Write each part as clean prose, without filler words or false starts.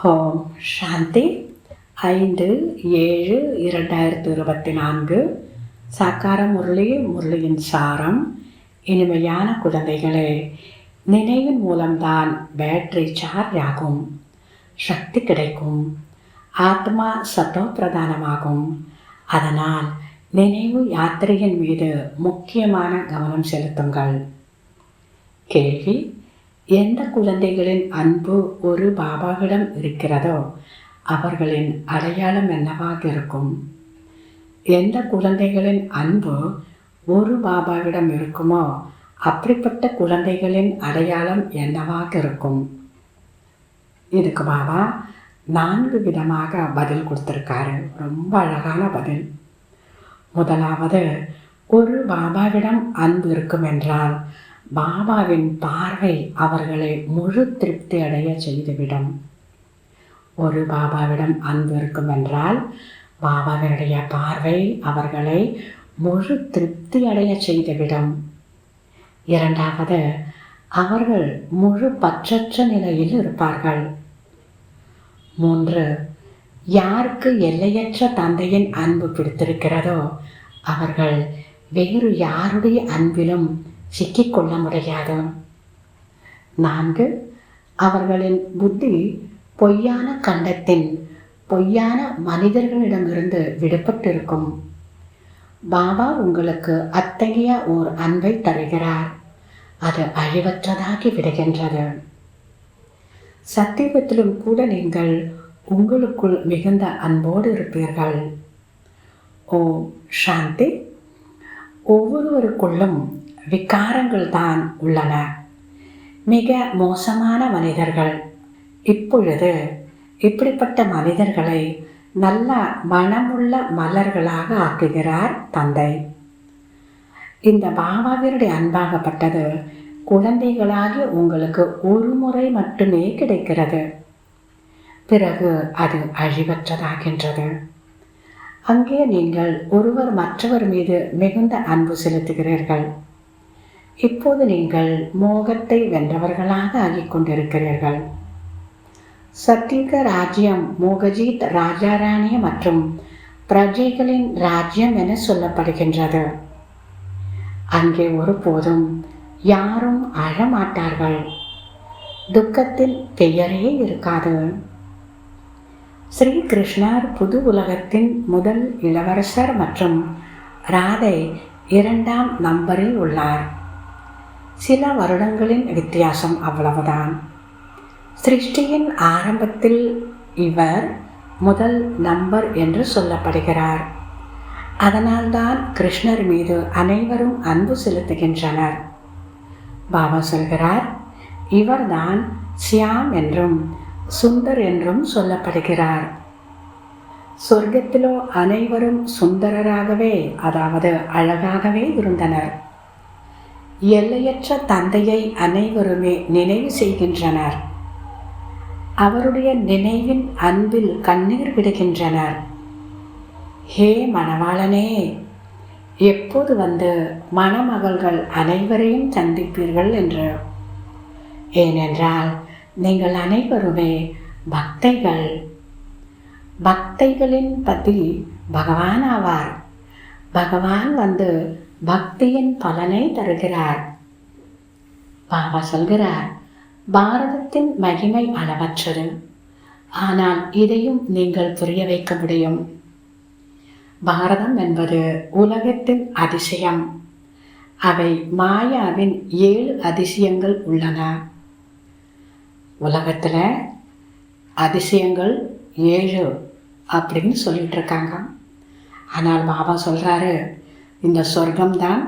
ஓம் சாந்தி. 5/7/2024 சாக்கார முரளி, முரளியின் சாரம். இனிமையான குழந்தைகளே, நினைவின் மூலம்தான் பேட்டரி சார்ஜ் ஆகும், சக்தி கிடைக்கும், ஆத்மா சத்தோ பிரதானமாகும். அதனால் நினைவு யாத்திரையின் மீது முக்கியமான கவனம் செலுத்துங்கள். கேள்வி: எந்த குழந்தைகளின் அன்பு ஒரு பாபாவிடம் இருக்கிறதோ அவர்களின் அடையாளம் என்னவாக இருக்கும்? எந்த குழந்தைகளின் அன்பு ஒரு பாபாவிடம் இருக்குமோ அப்படிப்பட்ட குழந்தைகளின் அடையாளம் என்னவாக இருக்கும்? இதுக்கு பாபா 4 விதமாக பதில் கொடுத்துருக்காரு. ரொம்ப அழகான பதில். முதலாவது, ஒரு பாபாவிடம் அன்பு இருக்கும் என்றால் பாபாவின் பார்வை அவர்களை முழு திருப்தி அடைய செய்துவிடும். ஒரு பாபாவிடம் அன்பு இருக்கும் என்றால் பாபாவினுடைய பார்வை அவர்களை முழு திருப்தி அடைய செய்துவிடும். இரண்டாவது, அவர்கள் முழு பற்றற்ற நிலையில் இருப்பார்கள். 3, யாருக்கு எல்லையற்ற தந்தையின் அன்பு பிடித்திருக்கிறதோ அவர்கள் வேறு யாருடைய அன்பிலும் சிக்கிக்கொள்ள முடியாது. 4, அவர்களின் புத்தி பொய்யான கண்டத்தின் பொய்யான மனிதர்களிடமிருந்து விடுபட்டிருக்கும். பாபா உங்களுக்கு அத்தகைய ஓர் அன்பை தருகிறார். அது அழிவற்றதாகி விடுகின்றது. சத்தியத்திலும் கூட நீங்கள் உங்களுக்குள் மிகுந்த அன்போடு இருப்பீர்கள். ஓம் சாந்தி. ஒவ்வொருவருக்குள்ளும் விகாரங்கள் தான் உள்ளன. மிக மோசமான மனிதர்கள். இப்பொழுது இப்படிப்பட்ட மனிதர்களை நல்ல மனமுள்ள மலர்களாக ஆக்குகிறார் தந்தை. இந்த பாபாவினுடைய அன்பாகப்பட்டது குழந்தைகளாகி உங்களுக்கு ஒரு முறை மட்டுமே கிடைக்கிறது. பிறகு அது அழிவற்றதாகின்றது. அங்கே நீங்கள் ஒருவர் மற்றவர் மீது மிகுந்த அன்பு செலுத்துகிறீர்கள். இப்போது நீங்கள் மோகத்தை வென்றவர்களாக ஆகிக் கொண்டிருக்கிறீர்கள். சத்தியுக ராஜ்யம் மோகஜீத் ராஜாராணி மற்றும் பிரஜைகளின் ராஜ்யம் என சொல்லப்படுகின்றது. அங்கே ஒருபோதும் யாரும் அழமாட்டார்கள். துக்கத்தின் பெயரே இருக்காது. ஸ்ரீ கிருஷ்ணர் புது உலகத்தின் முதல் இளவரசர் மற்றும் ராதை 2ஆம் நம்பரில் உள்ளார். சில வருடங்களின் வித்தியாசம், அவ்வளவுதான். சிருஷ்டியின் ஆரம்பத்தில் இவர் முதல் நம்பர் என்று சொல்லப்படுகிறார். அதனால்தான் கிருஷ்ணர் மீது அனைவரும் அன்பு செலுத்துகின்றனர். பாபா சொல்கிறார், இவர்தான் சியாம் என்றும் சுந்தர் என்றும் சொல்லப்படுகிறார். சொர்க்கத்திலோ அனைவரும் சுந்தரராகவே, அதாவது அழகாகவே இருந்தனர். எல்லையற்ற தந்தையை அனைவருமே நினைவு செய்கின்றனர். அவருடைய நினைவின் அன்பில் கண்ணீர் விடுகின்றனர். ஹே மணவாளனே, எப்போது வந்து மணமகள்கள் அனைவரையும் சந்திப்பீர்கள் என்று. ஏனென்றால் நீங்கள் அனைவருமே பக்தைகள். பக்தைகளின் பதி பகவான் ஆவார். பகவான் வந்து பக்தியின் பலனை தருகிறார். பாபா சொல்கிறார், பாரதத்தின் மகிமை அளவற்றது. ஆனால் இதையும் நீங்கள் புரிய வைக்க முடியும். பாரதம் என்பது உலகத்தின் அதிசயம். அவை மாயாவின் 7 அதிசயங்கள் உள்ளன. உலகத்தில் அதிசயங்கள் 7 அப்படின்னு சொல்லிட்டு இருக்காங்க. ஆனால் பாபா சொல்கிறாரு, இந்த சொர்க்கம்தான்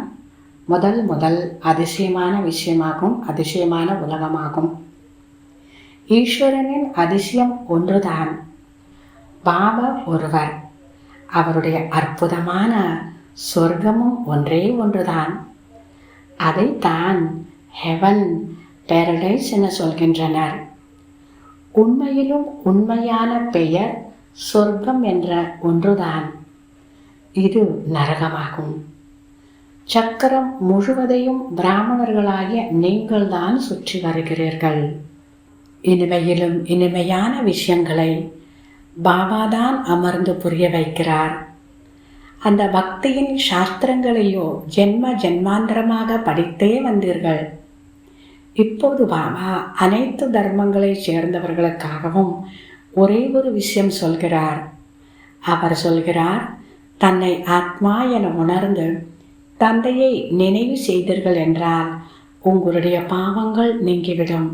முதல் அதிசயமான விஷயமாகும், அதிசயமான உலகமாகும். ஈஸ்வரனின் அதிசயம் ஒன்றுதான். பாபா ஒருவர். அவருடைய அற்புதமான சொர்க்கமும் ஒன்றே ஒன்றுதான். அதைத்தான் ஹெவன், பேரடைஸ் என சொல்கின்றனர். உண்மையிலும் உண்மையான பெயர் சொர்க்கம் என்ற ஒன்றுதான். இது நரகமாகும். சக்கரம் முழுவதையும் பிராமணர்களாகிய நீங்கள்தான் சுற்றி வருகிறீர்கள். இனிமையிலும் இனிமையான விஷயங்களை பாபாதான் அமர்ந்து புரிய வைக்கிறார். அந்த பக்தியின் சாஸ்திரங்களையோ ஜென்ம ஜென்மாந்தரமாக படித்தே வந்தீர்கள். இப்போது பாபா அனைத்து தர்மங்களை சேர்ந்தவர்களுக்காகவும் ஒரே ஒரு விஷயம் சொல்கிறார். அவர் சொல்கிறார், தன்னை ஆத்மா என உணர்ந்து தந்தையை நினைவு செய்தீர்கள் என்றால் உங்களுடைய பாவங்கள் நீங்கிவிடும்.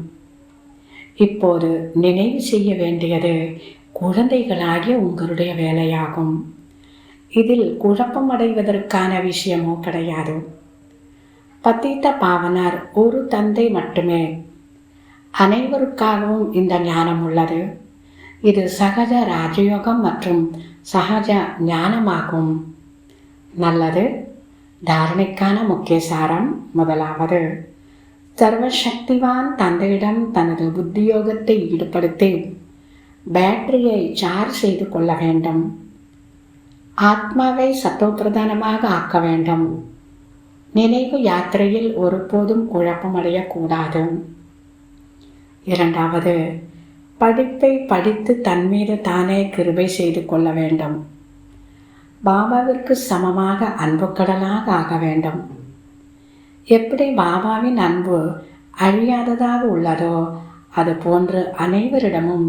இப்போது நினைவு செய்ய வேண்டியது குழந்தைகளாகிய உங்களுடைய வேலையாகும். இதில் குழப்பம் அடைவதற்கான விஷயமோ கிடையாது. பத்தித்த பாவனர் ஒரு தந்தை மட்டுமே. அனைவருக்காகவும் இந்த ஞானம் உள்ளது. இது சகஜ ராஜயோகம் மற்றும் சகஜ ஞானமாகும். நல்லது. தாரணைக்கான முக்கிய சாரம். முதலாவது, சர்வசக்திவான் தந்தையிடம் தனது புத்தியோகத்தை ஈடுபடுத்தி பேட்டரியை சார்ஜ் செய்து கொள்ள வேண்டும். ஆத்மாவை சத்தோப்பிரதானமாக ஆக்க வேண்டும். நினைவு யாத்திரையில் ஒருபோதும் குழப்பமடையக்கூடாது. இரண்டாவது, படிப்பை படித்து தன்மீது தானே கிருபை செய்து கொள்ள வேண்டும். பாபாவிற்கு சமமாக அன்பு கடலாக ஆக வேண்டும். எப்படி பாபாவின் அன்பு அழியாததாக உள்ளதோ அது போன்று அனைவரிடமும்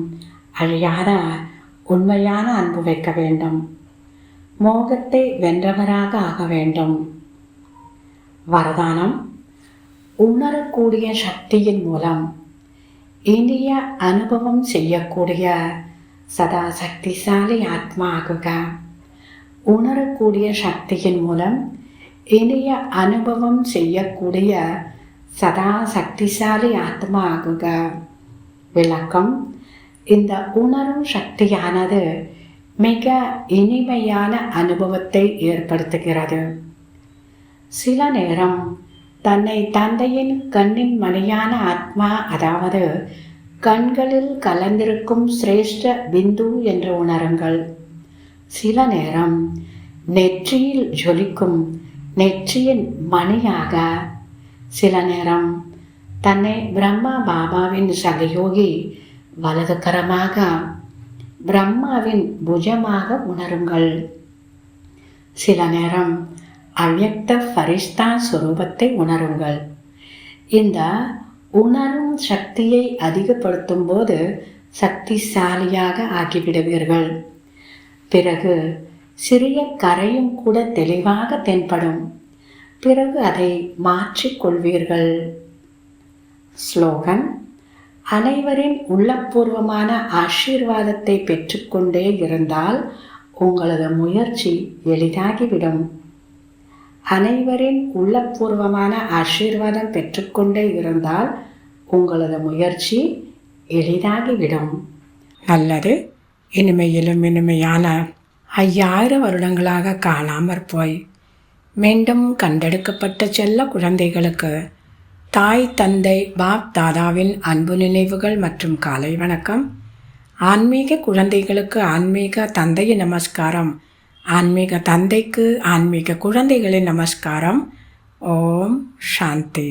அழியாத உண்மையான அன்பு வைக்க வேண்டும். மோகத்தை வென்றவராக ஆக வேண்டும். வரதானம், உணரக்கூடிய சக்தியின் மூலம் இனிய அனுபவம் செய்யக்கூடிய சதா சக்திசாலி ஆத்மா ஆகுக. உணரக்கூடிய சக்தியின் மூலம் இனிய அனுபவம் செய்யக்கூடிய சதா சக்திசாலி ஆத்மா ஆகுக. விளக்கம், இந்த உணரும் சக்தியானது மிக இனிமையான அனுபவத்தை ஏற்படுத்துகிறது. சில நேரம் தன்னை தந்தையின் கண்ணின் மணியான ஆத்மா, அதாவது கண்களில் கலந்திருக்கும் சிரேஷ்ட பிந்து என்று உணருங்கள். சில நேரம் நெற்றியில் ஜொலிக்கும் நெற்றியின் மணியாக, சில நேரம் தன்னை பிரம்மா பாபாவின் சகயோகி வலதுகரமாக பிரம்மாவின் புஜமாக உணருங்கள். சில நேரம் அவ்யக்த ஃபரிஷ்தா சுரூபத்தை உணருங்கள். இந்த உணரும் சக்தியை அதிகப்படுத்தும் போது சக்திசாலியாக ஆகிவிடுவீர்கள். பிறகு சிறிய கரையும் கூட தெளிவாக தென்படும். பிறகு அதை மாற்றிக்கொள்வீர்கள். ஸ்லோகன், அனைவரின் உள்ளபூர்வமான ஆசீர்வாதத்தை பெற்றுக்கொண்டே இருந்தால் உங்களது முயற்சி எளிதாகிவிடும். அனைவரின் உள்ளபூர்வமான ஆசீர்வாதம் பெற்றுக்கொண்டே இருந்தால் உங்களது முயற்சி எளிதாகிவிடும். நல்லது. இனிமையிலும் இனிமையான 5000 வருடங்களாக காணாமற் போய் மீண்டும் கண்டெடுக்கப்பட்ட செல்ல குழந்தைகளுக்கு தாய் தந்தை பாப் தாதாவின் அன்பு நினைவுகள் மற்றும் காலை வணக்கம். ஆன்மீக குழந்தைகளுக்கு ஆன்மீக தந்தையின் நமஸ்காரம். ஆன்மீக தந்தைக்கு ஆன்மீக குழந்தைகளின் நமஸ்காரம். ஓம் சாந்தி.